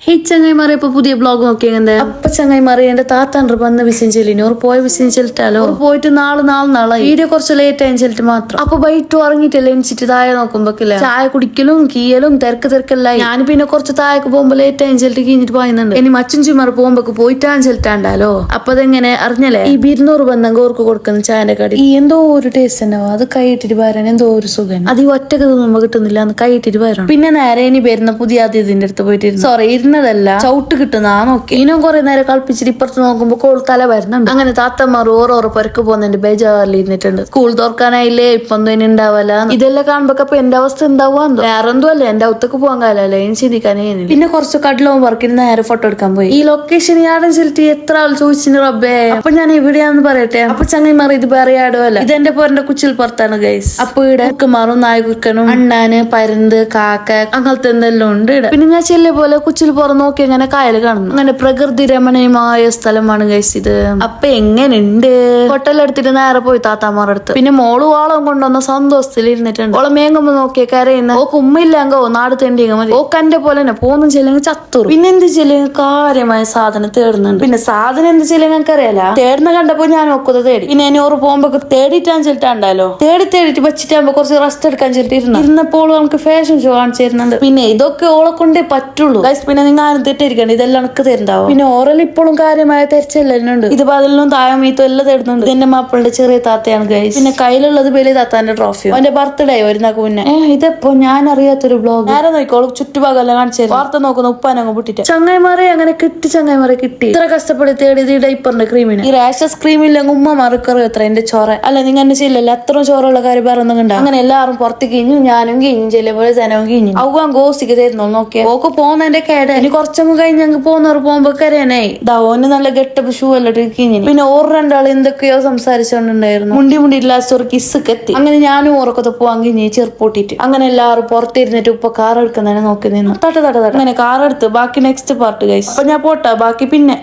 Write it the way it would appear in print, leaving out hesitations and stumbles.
ഹേ ചങ്ങായിമാരെ ഇപ്പൊ പുതിയ ബ്ലോഗ് നോക്കിയെങ്ങനെ അപ്പൊ ചങ്ങായിമാരെ എന്റെ താത്താണ്ട് വന്ന വിഷയം ചെല്ലിന് ഓർ പോയ വിഷയം ചെല്ലിട്ടാലോ പോയിട്ട് നാളെ വീഡിയോ കുറച്ച് ലേറ്റ് ആയി ചെല്ലിട്ട് മാത്രം അപ്പൊ ബൈറ്റ് ഉറങ്ങിയിട്ടല്ലേ എണിച്ചിട്ട് താഴെ നോക്കുമ്പോക്കില്ല ചായ കുടിക്കലും കീയലും തിരക്കല്ലായി ഞാൻ പിന്നെ കുറച്ച് താഴേക്ക് പോകുമ്പോ ലേറ്റ് ആയി ചെല്ലിട്ട് കഴിഞ്ഞിട്ട് പോയുന്നുണ്ട് ഇനി മച്ചുംചിമാർ പോകുമ്പോ പോയിട്ടാണ് ചെല്ലിട്ടാണ്ടല്ലോ അപ്പൊ അതെങ്ങനെ അറിഞ്ഞല്ലേ ഈ 200 ബന്ധം ഓർക്ക് കൊടുക്കുന്ന ചായന്റെ കടി ഈ എന്തോ ഒരു ടേസ്റ്റ് ഉണ്ടാവും അത് കൈയിട്ടിട്ട് വരാൻ എന്തോ ഒരു സുഖം അത് ഈ ഒറ്റക്ക് തോന്നുമ്പോ കിട്ടുന്നില്ല എന്ന് കൈയിട്ടിട്ട് വരണം പിന്നെ നേരെ ഇനി വരുന്ന പുതിയ അതിഥിന്റെ അടുത്ത് പോയിട്ട് സോറി ഇരുന്നതല്ല ചവിട്ട് കിട്ടുന്ന നോക്കി ഇനും കുറെ നേരം കളിപ്പിച്ചിട്ട് ഇപ്പുറത്ത് നോക്കുമ്പോ കോൾ തല വരുന്നുണ്ട് അങ്ങനെ താത്തമാർ ഓരോരോ പരക്ക് പോകുന്നതിന്റെ ബേജാറിൽ ഇരുന്നിട്ടുണ്ട് സ്കൂൾ തുറക്കാനായില്ലേ ഇപ്പൊ ഒന്നും ഇനി ഉണ്ടാവല്ല ഇതെല്ലാം കാണുമ്പോ അപ്പൊ എന്റെ അവസ്ഥ ഉണ്ടാവുക വേറെന്തോ അല്ലേ എന്റെ ഒത്തക്ക് പോകാൻ കാലല്ലേ എനിക്ക് ചിന്തിക്കാനേ പിന്നെ കുറച്ച് കടലവും വർക്കിന് നേരെ ഫോട്ടോ എടുക്കാൻ പോയി ഈ ലൊക്കേഷൻ യാടും ചെലുത്തി എത്ര ആൾ ചോദിച്ചിന് റബ്ബേ അപ്പൊ ഞാൻ എവിടെയാന്ന് പറയട്ടെ അപ്പൊ ചങ്ങന്മാർ ഇത് വേറെ ആടുമല്ല ഇതെന്റെ പോരന്റെ കുച്ചിൽ പുറത്താണ് ഗൈസ് അപ്പൊ ഇവിടെ കുമാറും നായകുക്കനും അണ്ണാന് പരുന്ത് കാക്ക അങ്ങനത്തെ എന്തെല്ലാം ഉണ്ട് ഇവിടെ പിന്നെ ഞാൻ ചെല്ലെ പോലെ കുച്ചിൽ പുറം നോക്കി അങ്ങനെ കായൽ കാണുന്നു അങ്ങനെ പ്രകൃതി രമണീയമായ സ്ഥലമാണ് ഗൈസ് ഇത് അപ്പൊ എങ്ങനെയുണ്ട് ഹോട്ടൽ എടുത്തിട്ട് നേരെ പോയി താത്താമാരുടെ അടുത്ത് പിന്നെ മോള് വാളം കൊണ്ടുവന്ന സന്തോഷത്തിൽ ഇരുന്നിട്ടുണ്ട് ഓളെ മേങ്ങുമ്പോ നോക്കിയ കരയുന്ന ഓക്ക് ഉമ്മയില്ലാങ്കോ നാട് തെണ്ടിയങ്ങ മതി ഓക്ക് എന്റെ പോലെ തന്നെ പോകുന്ന ചെല്ലെങ്കിൽ ചത്തുറു പിന്നെ എന്ത് ചെല്ലെങ്കിൽ കാര്യമായ സാധനം തേടുന്നുണ്ട് പിന്നെ സാധനം എന്ത് ചെല്ലെങ്കിൽ ഞങ്ങൾക്ക് അറിയാല തേടുന്ന കണ്ടപ്പോ ഞാൻ നോക്കുന്നത് തേടി പിന്നെ ഇനി ഓറ് പോകുമ്പോ തേടിയിട്ടാൻ ചെല്ലിട്ടാണ്ടല്ലോ തേടിട്ട് വെച്ചിട്ടാകുമ്പോ കുറച്ച് റെസ്റ്റ് എടുക്കാൻ ചെല്ലിട്ട് ഇരുന്നപ്പോൾ നമുക്ക് ഫാഷൻ ഷോ കാണിച്ചു തരുന്നുണ്ട് പിന്നെ ഇതൊക്കെ ഓളെ കൊണ്ടേ പറ്റുള്ളൂ ഗൈസ് പിന്നെ നിങ്ങൾ ആരും തെറ്റിരിക്കണ്ട ഇതെല്ലാം എനിക്ക് തരുന്നുണ്ടാവും പിന്നെ ഓറൽ ഇപ്പോഴും കാര്യമായ തെരച്ചെല്ലുണ്ട് ഇത് പതിലും താഴമീത്തും എല്ലാം തരുന്നുണ്ട് ഇതെന്റെ മാപ്പിളുടെ ചെറിയ താത്തയാണ് ഗൈസ് പിന്നെ കയ്യിലുള്ളത് വലിയ താത്താന്റെ ട്രോഫിയോ അവന്റെ ബർത്ത്ഡേ വരുന്നക്ക് മുന്നേ ഇതിപ്പോ ഞാൻ അറിയാത്തൊരു ബ്ലോഗ് നേരെ നോക്കിക്കോളും ചുറ്റുഭാഗം എല്ലാം കാണിച്ചു വാർത്ത നോക്കുന്ന ഉപ്പാനങ്ങ് പൊട്ടിട്ട് ചങ്ങായിമാരെ അങ്ങനെ ചങ്ങായിമാരെ കിട്ടി ഇത്ര കഷ്ടപ്പെട്ട് തേടിയത് ഈ ഡൈപ്പറിന്റെ ക്രീമിന് ഈ റാഷസ് ക്രീമില്ലെങ്കിൽ ഉമ്മ മറക്കറിയോ എത്ര എന്റെ ചോറ അല്ല നിങ്ങൾ എന്നെ ചെയ്യില്ലല്ലോ അത്രയും ചോറുള്ള കാര്യം പറഞ്ഞുണ്ടാവും അങ്ങനെ എല്ലാവരും പുറത്ത് കിഞ്ഞു ഞാനും കിഞ്ഞും ചെല്ലിയ പോലെ ജനവും കിഞ്ഞു അവൻ ഗോസിക്ക് തരുന്നു നോക്കിയാ ഓക്ക് പോകുന്നതിന്റെ കേട് ഇനി കുറച്ചങ്ങ് കഴിഞ്ഞ് ഞങ്ങൾ പോകുന്നവർ പോകുമ്പോ കരയാനായി ഓന് നല്ല ഗെട്ടപ്പ് ഷൂ എല്ലാം കിഞ്ഞിന് പിന്നെ ഓർ രണ്ടാൾ എന്തൊക്കെയോ സംസാരിച്ചോണ്ടുണ്ടായിരുന്നു മുണ്ടി ലാസ്റ്റ് ഒരു കിസ്സൊക്കെ എത്തി അങ്ങനെ ഞാനും ഓർക്കത്തെ പോവാൻ കിഞ്ഞി ചെറുപ്പൊട്ടിട്ട് അങ്ങനെ എല്ലാവരും പുറത്തിരുന്നിട്ട് ഇപ്പൊ കാർ എടുക്കുന്നതിനെ നോക്കി നിന്നു തട്ട അങ്ങനെ കാർ എടുത്ത് ബാക്കി നെക്സ്റ്റ് പാർട്ട് ഗൈസ് അപ്പൊ ഞാൻ പോട്ടാ ബാക്കി പിന്നെ